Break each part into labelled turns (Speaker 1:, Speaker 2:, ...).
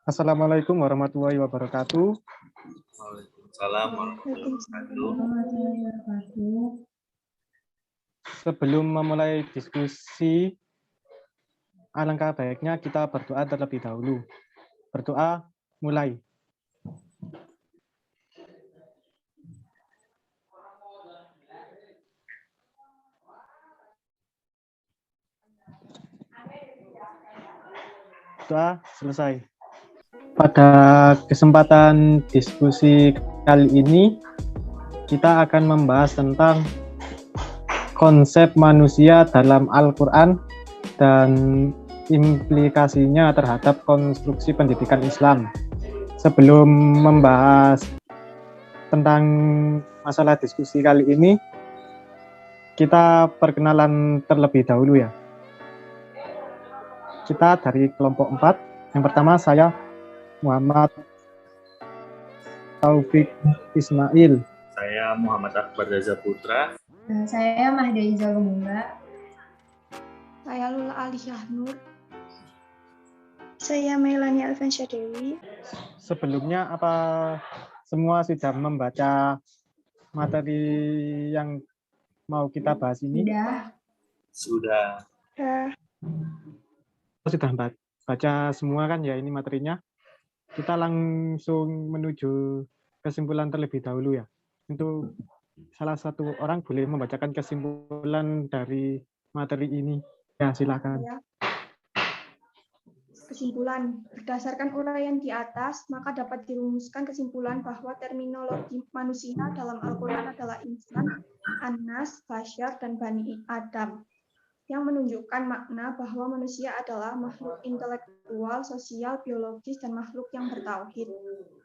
Speaker 1: Assalamualaikum warahmatullahi wabarakatuh.
Speaker 2: Waalaikumsalam warahmatullahi wabarakatuh.
Speaker 1: Sebelum memulai diskusi, alangkah baiknya kita berdoa terlebih dahulu. Berdoa, mulai. Doa selesai. Pada kesempatan diskusi kali ini, kita akan membahas tentang konsep manusia dalam Al-Quran dan implikasinya terhadap konstruksi pendidikan Islam. Sebelum membahas tentang masalah diskusi kali ini, kita perkenalan terlebih dahulu ya. Kita dari kelompok 4. Yang pertama saya Muhammad Taufik Ismail.
Speaker 2: Saya Muhammad Akbar Reza Putra.
Speaker 3: Saya Mahda Izal Lumumba.
Speaker 4: Saya Lula Ali Syahnur.
Speaker 5: Saya Melani Alfansyah Dewi.
Speaker 1: Sebelumnya apa semua sudah membaca materi yang mau kita bahas ini?
Speaker 2: Sudah.
Speaker 1: Sudah baca semua kan ya ini materinya? Kita langsung menuju kesimpulan terlebih dahulu ya. Untuk salah satu orang boleh membacakan kesimpulan dari materi ini. Ya, silakan.
Speaker 4: Kesimpulan, berdasarkan uraian di atas, maka dapat dirumuskan kesimpulan bahwa terminologi manusia dalam Al-Quran adalah insan, An-Nas, Basyar, dan Bani Adam, yang menunjukkan makna bahwa manusia adalah makhluk intelektual, sosial, biologis, dan makhluk yang bertauhid.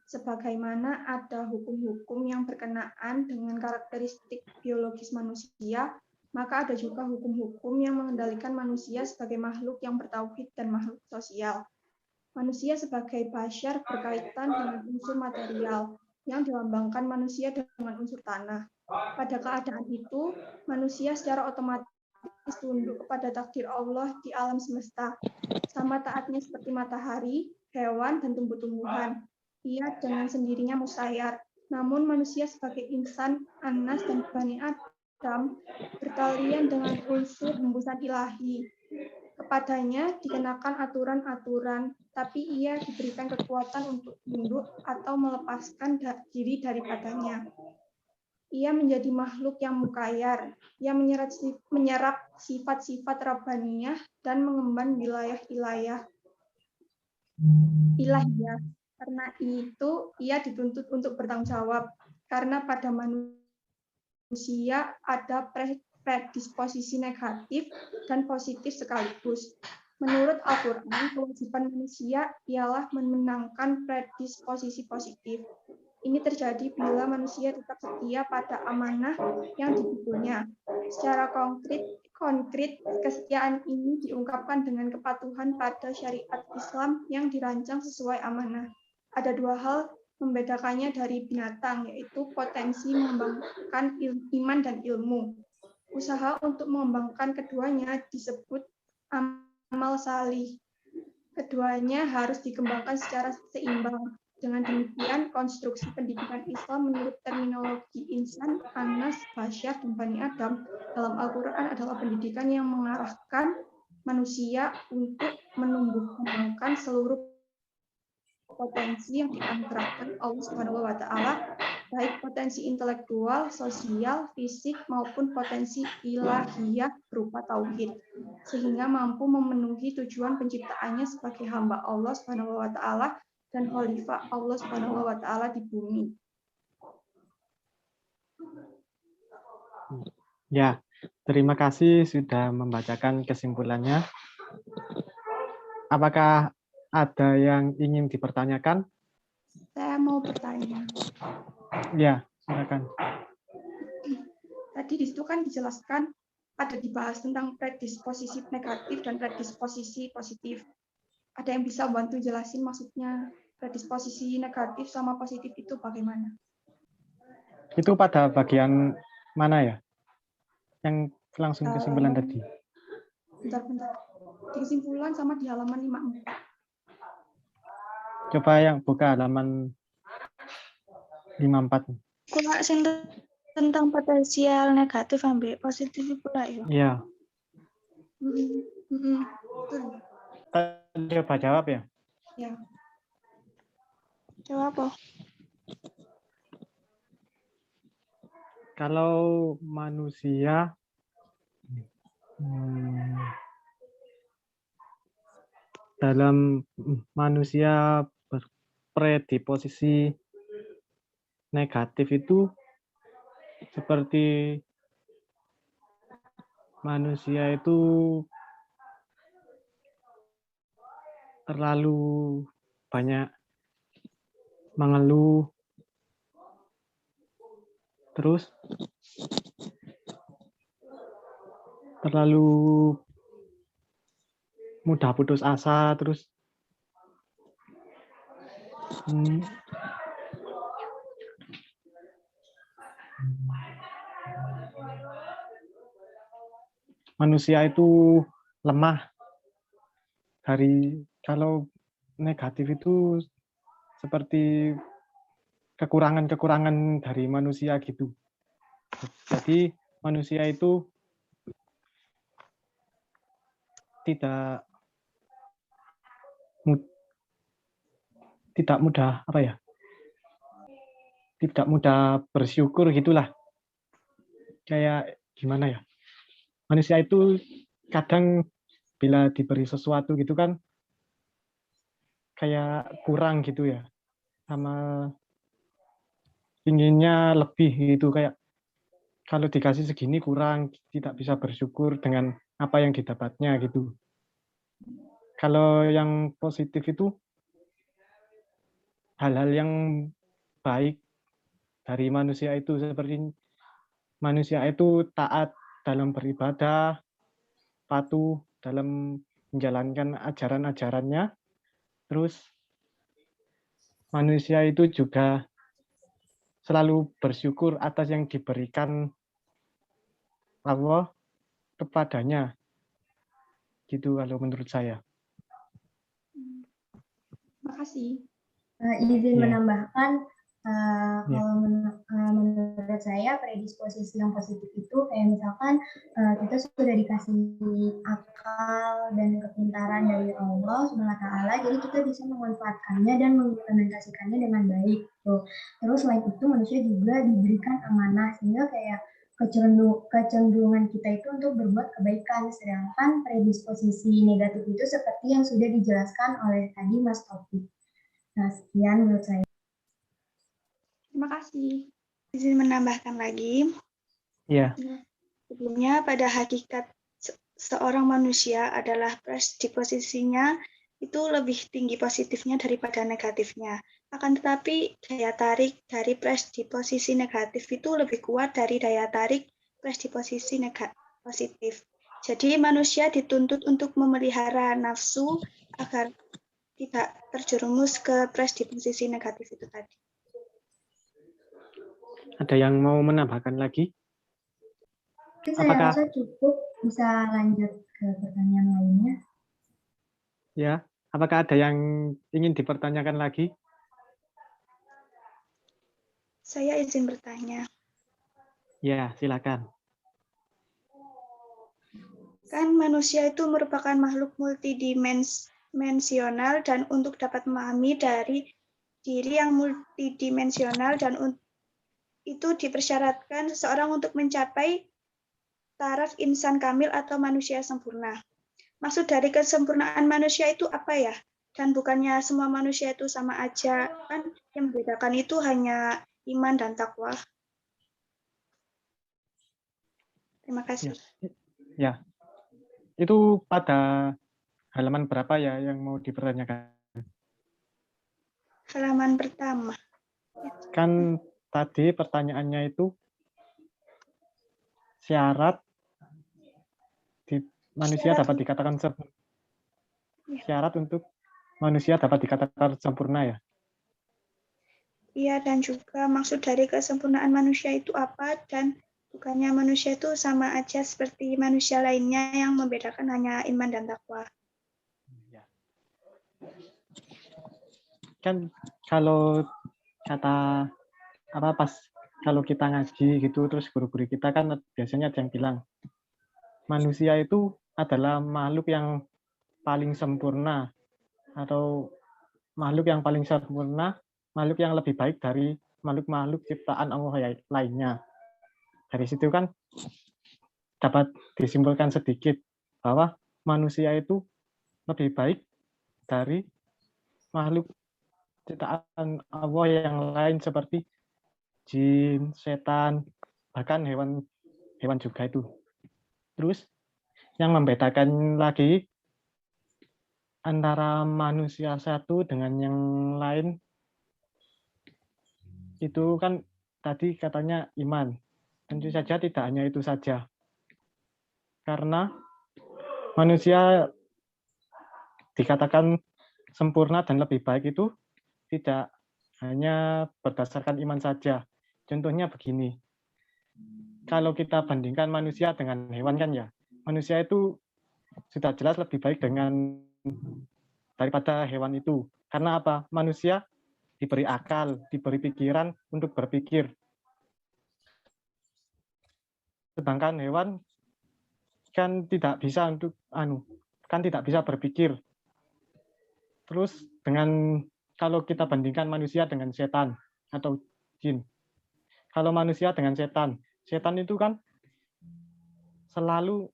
Speaker 4: Sebagaimana ada hukum-hukum yang berkenaan dengan karakteristik biologis manusia, maka ada juga hukum-hukum yang mengendalikan manusia sebagai makhluk yang bertauhid dan makhluk sosial. Manusia sebagai basyar berkaitan dengan unsur material yang dilambangkan manusia dengan unsur tanah. Pada keadaan itu, manusia secara otomatis tunduk kepada takdir Allah di alam semesta, sama taatnya seperti matahari, hewan, dan tumbuh-tumbuhan. Ia dengan sendirinya musayyar. Namun manusia sebagai insan, An-Nas, dan Bani Adam bertalian dengan unsur hembusan ilahi. Kepadanya dikenakan aturan-aturan, tapi ia diberikan kekuatan untuk tunduk atau melepaskan diri daripadanya. Ia menjadi makhluk yang mukayyar, yang menyerap sifat-sifat rabbaniyah dan mengemban wilayah-wilayah ilahiyah. Karena itu, ia dituntut untuk bertanggung jawab, karena pada manusia ada predisposisi negatif dan positif sekaligus. Menurut Al-Quran, kewajiban manusia ialah memenangkan predisposisi positif. Ini terjadi bila manusia tetap setia pada amanah yang dipikulnya. Secara konkret, kesetiaan ini diungkapkan dengan kepatuhan pada syariat Islam yang dirancang sesuai amanah. Ada dua hal membedakannya dari binatang, yaitu potensi mengembangkan iman dan ilmu. Usaha untuk mengembangkan keduanya disebut amal salih. Keduanya harus dikembangkan secara seimbang. Dengan demikian, konstruksi pendidikan Islam menurut terminologi insan, An-Nas, Basyar, dan Bani Adam dalam Al-Quran adalah pendidikan yang mengarahkan manusia untuk menumbuh kembangkan seluruh potensi yang dianugerahkan Allah Subhanahu wa Ta'ala, baik potensi intelektual, sosial, fisik, maupun potensi ilahiyah berupa tauhid, sehingga mampu memenuhi tujuan penciptaannya sebagai hamba Allah Subhanahu wa Ta'ala dan khalifah Allah Subhanahu wa Ta'ala di bumi.
Speaker 1: Ya, terima kasih sudah membacakan kesimpulannya. Apakah ada yang ingin dipertanyakan?
Speaker 4: Saya mau bertanya.
Speaker 1: Ya, silakan.
Speaker 4: Tadi di situ kan dijelaskan ada dibahas tentang predisposisi negatif dan predisposisi positif. Ada yang bisa bantu jelasin maksudnya predisposisi negatif sama positif itu bagaimana?
Speaker 1: Itu pada bagian mana ya? Yang langsung kesimpulan tadi.
Speaker 4: Bentar. Di kesimpulan sama di halaman 54.
Speaker 1: Coba yang buka halaman 54.
Speaker 5: Kula sing tentang potensial negatif ambil positif pula ya.
Speaker 1: Iya.
Speaker 4: Betul.
Speaker 1: Coba jawab ya.
Speaker 4: Ya.
Speaker 5: Jawab apa?
Speaker 1: Kalau manusia dalam manusia predisposisi negatif itu seperti manusia itu terlalu banyak mengeluh, terus terlalu mudah putus asa, terus manusia itu lemah. Kalau negatif itu seperti kekurangan-kekurangan dari manusia gitu. Jadi manusia itu tidak mudah tidak mudah bersyukur gitulah. Kayak gimana ya? Manusia itu kadang bila diberi sesuatu gitu kan kayak kurang gitu ya. Sama inginnya lebih gitu, kayak kalau dikasih segini kurang, tidak bisa bersyukur dengan apa yang didapatnya gitu. Kalau yang positif itu hal-hal yang baik dari manusia itu, seperti manusia itu taat dalam beribadah, patuh dalam menjalankan ajaran-ajarannya, terus manusia itu juga selalu bersyukur atas yang diberikan Allah kepadanya. Gitu kalau menurut saya.
Speaker 4: Makasih.
Speaker 3: Izin
Speaker 1: Ya.
Speaker 3: menambahkan, kalau menurut saya predisposisi yang positif itu kayak misalkan kita sudah dikasih akal dan kepintaran dari Allah SWT, jadi kita bisa memanfaatkannya dan mengimplementasikannya dengan baik. Tuh. Terus selain itu manusia juga diberikan amanah, sehingga kayak kecenderungan kita itu untuk berbuat kebaikan, sedangkan predisposisi negatif itu seperti yang sudah dijelaskan oleh tadi Mas Taufik. Nah, sekian menurut saya.
Speaker 4: Terima kasih.
Speaker 5: Izin menambahkan lagi.
Speaker 1: Iya.
Speaker 5: Sebelumnya pada hakikat seorang manusia adalah predisposisinya itu lebih tinggi positifnya daripada negatifnya. Akan tetapi daya tarik dari predisposisi negatif itu lebih kuat dari daya tarik predisposisi positif. Jadi manusia dituntut untuk memelihara nafsu agar tidak terjerumus ke predisposisi negatif itu tadi.
Speaker 1: Ada yang mau menambahkan lagi?
Speaker 3: Saya rasa cukup, bisa lanjut ke pertanyaan lainnya.
Speaker 1: Ya, apakah ada yang ingin dipertanyakan lagi?
Speaker 5: Saya izin bertanya.
Speaker 1: Ya, silakan.
Speaker 5: Kan manusia itu merupakan makhluk multidimensional, dan untuk dapat memahami dari diri yang multidimensional dan itu dipersyaratkan seseorang untuk mencapai taraf insan kamil atau manusia sempurna. Maksud dari kesempurnaan manusia itu apa ya? Dan bukannya semua manusia itu sama aja, kan yang membedakan itu hanya iman dan takwa. Terima kasih.
Speaker 1: Ya. Itu pada halaman berapa ya yang mau dipertanyakan?
Speaker 5: Halaman pertama.
Speaker 1: Kan tadi pertanyaannya itu syarat manusia dapat dikatakan sempurna. Syarat untuk manusia dapat dikatakan sempurna ya?
Speaker 5: Iya, dan juga maksud dari kesempurnaan manusia itu apa, dan bukannya manusia itu sama aja seperti manusia lainnya, yang membedakan hanya iman dan takwa.
Speaker 1: kan kalau kata apa pas kalau kita ngaji gitu terus guru-guru kita kan biasanya ada yang bilang manusia itu adalah makhluk yang paling sempurna atau makhluk yang paling sempurna, makhluk yang lebih baik dari makhluk-makhluk ciptaan Allah lainnya. Dari situ kan dapat disimpulkan sedikit bahwa manusia itu lebih baik dari makhluk ciptaan Allah yang lain seperti jin, setan, bahkan hewan juga itu. Terus yang membedakan lagi antara manusia satu dengan yang lain itu kan tadi katanya iman. Tentu saja tidak hanya itu saja. Karena manusia dikatakan sempurna dan lebih baik itu tidak hanya berdasarkan iman saja. Contohnya begini, kalau kita bandingkan manusia dengan hewan kan ya, manusia itu sudah jelas lebih baik daripada hewan itu. Karena apa? Manusia diberi akal, diberi pikiran untuk berpikir. Sedangkan hewan kan tidak bisa berpikir. Terus kalau kita bandingkan manusia dengan setan atau jin. Kalau manusia dengan setan itu kan selalu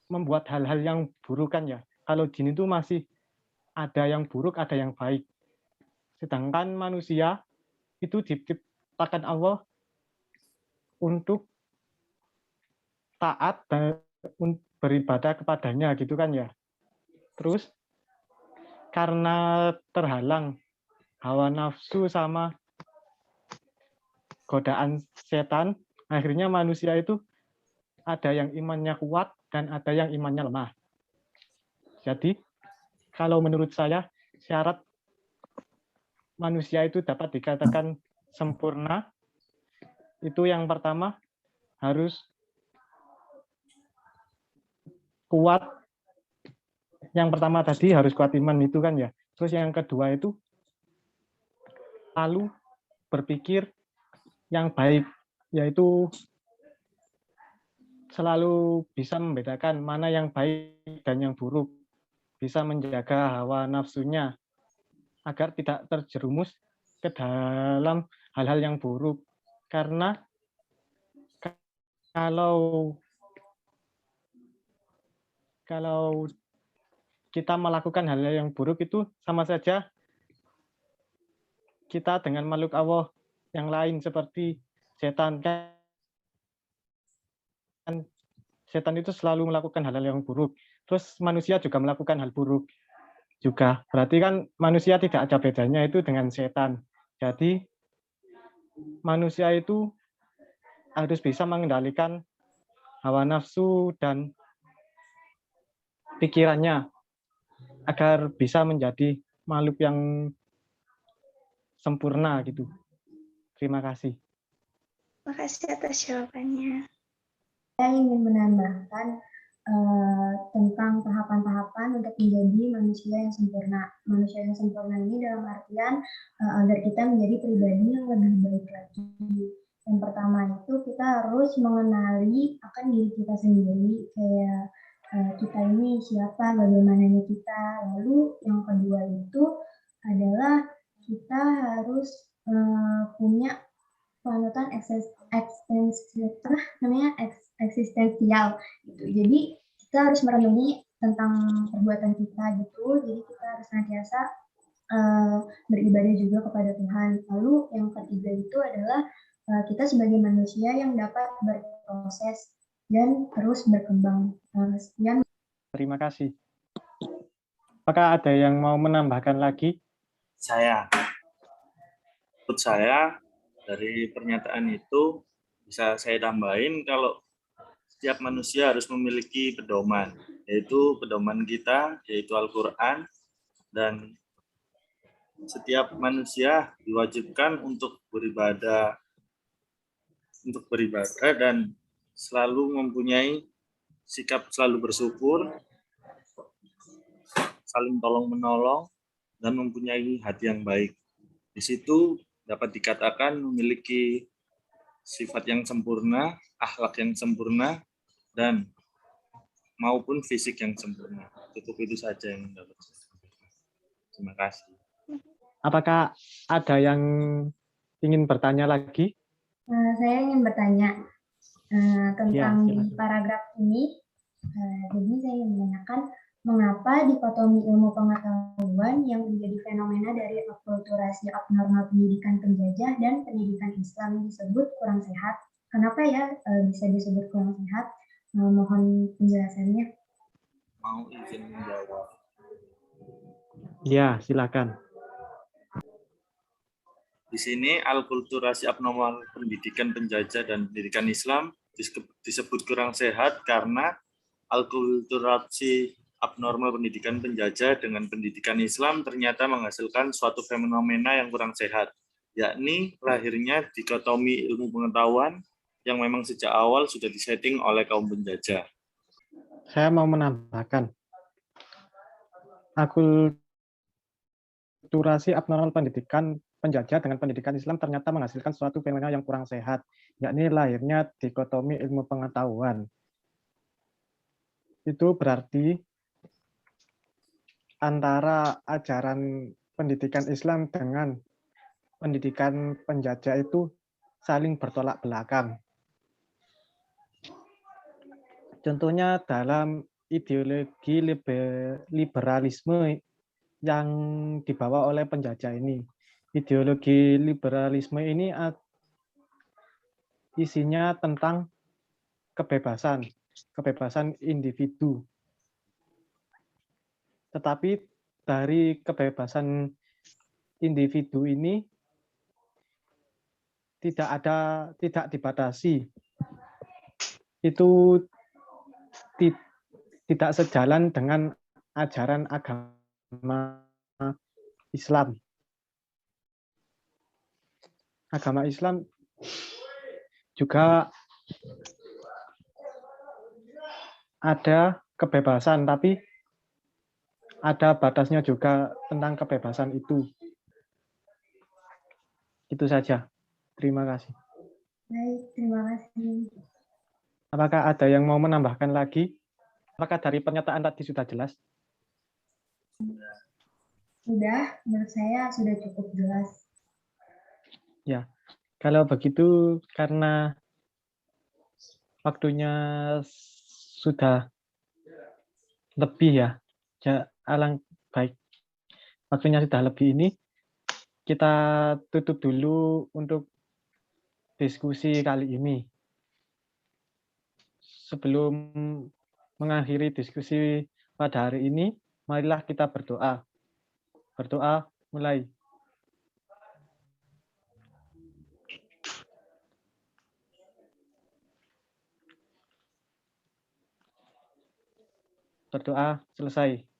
Speaker 1: membuat hal-hal yang buruk kan ya. Kalau jin itu masih ada yang buruk, ada yang baik. Sedangkan manusia itu diciptakan Allah untuk taat dan beribadah kepadanya gitu kan ya. Terus karena terhalang hawa nafsu sama godaan setan, akhirnya manusia itu ada yang imannya kuat dan ada yang imannya lemah. Jadi, kalau menurut saya, syarat manusia itu dapat dikatakan sempurna, itu yang pertama harus kuat. Yang pertama tadi harus kuat iman itu kan ya. Terus yang kedua itu lalu berpikir yang baik, yaitu selalu bisa membedakan mana yang baik dan yang buruk, bisa menjaga hawa nafsunya agar tidak terjerumus ke dalam hal-hal yang buruk. Karena kalau kita melakukan hal-hal yang buruk itu sama saja kita dengan makhluk Allah yang lain seperti setan. Setan itu selalu melakukan hal-hal yang buruk. Terus manusia juga melakukan hal buruk juga. Berarti kan manusia tidak ada bedanya itu dengan setan. Jadi manusia itu harus bisa mengendalikan hawa nafsu dan pikirannya agar bisa menjadi makhluk yang sempurna gitu. Terima kasih.
Speaker 5: Terima kasih atas jawabannya.
Speaker 3: Saya ingin menambahkan tentang tahapan-tahapan untuk menjadi manusia yang sempurna. Manusia yang sempurna ini dalam artian agar kita menjadi pribadi yang lebih baik lagi. Yang pertama itu kita harus mengenali akan diri kita sendiri, kayak kita ini siapa, bagaimananya kita. Lalu yang kedua itu adalah kita harus punya panutan eksistensial gitu. Jadi kita harus merenungi tentang perbuatan kita gitu. Jadi kita harus senantiasa beribadah juga kepada Tuhan. Lalu yang ketiga itu adalah kita sebagai manusia yang dapat berproses dan terus berkembang. Sekian.
Speaker 1: Terima kasih. Apakah ada yang mau menambahkan lagi?
Speaker 2: Menurut saya dari pernyataan itu bisa saya tambahin kalau setiap manusia harus memiliki pedoman, yaitu pedoman kita, yaitu Al-Quran, dan setiap manusia diwajibkan untuk beribadah dan selalu mempunyai sikap selalu bersyukur, saling tolong-menolong, dan mempunyai hati yang baik. Di situ dapat dikatakan memiliki sifat yang sempurna, akhlak yang sempurna, dan maupun fisik yang sempurna. Cukup itu saja yang dapat saya sampaikan. Terima kasih.
Speaker 1: Apakah ada yang ingin bertanya lagi?
Speaker 3: Saya ingin bertanya tentang di
Speaker 1: silakan.
Speaker 3: paragraf ini. Jadi saya ingin menanyakan mengapa dikotomi ilmu pengetahuan yang menjadi fenomena dari akulturasi abnormal pendidikan penjajah dan pendidikan Islam disebut kurang sehat? Kenapa ya bisa disebut kurang sehat? Mohon penjelasannya.
Speaker 2: Mau izin menjawab.
Speaker 1: Ya, silakan.
Speaker 2: Di sini alkulturasi abnormal pendidikan penjajah dan pendidikan Islam disebut kurang sehat karena alkulturasi abnormal pendidikan penjajah dengan pendidikan Islam ternyata menghasilkan suatu fenomena yang kurang sehat, yakni lahirnya dikotomi ilmu pengetahuan yang memang sejak awal sudah disetting oleh kaum penjajah.
Speaker 1: Saya mau menambahkan. Akulturasi abnormal pendidikan penjajah dengan pendidikan Islam ternyata menghasilkan suatu fenomena yang kurang sehat, yakni lahirnya dikotomi ilmu pengetahuan. Itu berarti antara ajaran pendidikan Islam dengan pendidikan penjajah itu saling bertolak belakang. Contohnya dalam ideologi liberalisme yang dibawa oleh penjajah ini. Ideologi liberalisme ini isinya tentang kebebasan individu. Tetapi dari kebebasan individu ini tidak dibatasi. Itu tidak sejalan dengan ajaran agama Islam. Agama Islam juga ada kebebasan, tapi ada batasnya juga tentang kebebasan itu. Itu saja. Terima kasih.
Speaker 3: Baik, terima kasih.
Speaker 1: Apakah ada yang mau menambahkan lagi? Apakah dari pernyataan tadi sudah jelas?
Speaker 3: Sudah, menurut saya sudah cukup jelas.
Speaker 1: Ya, kalau begitu karena waktunya sudah lebih ya, baik. Waktunya sudah lebih ini, kita tutup dulu untuk diskusi kali ini. Sebelum mengakhiri diskusi pada hari ini, marilah kita berdoa. Berdoa mulai. Berdoa selesai.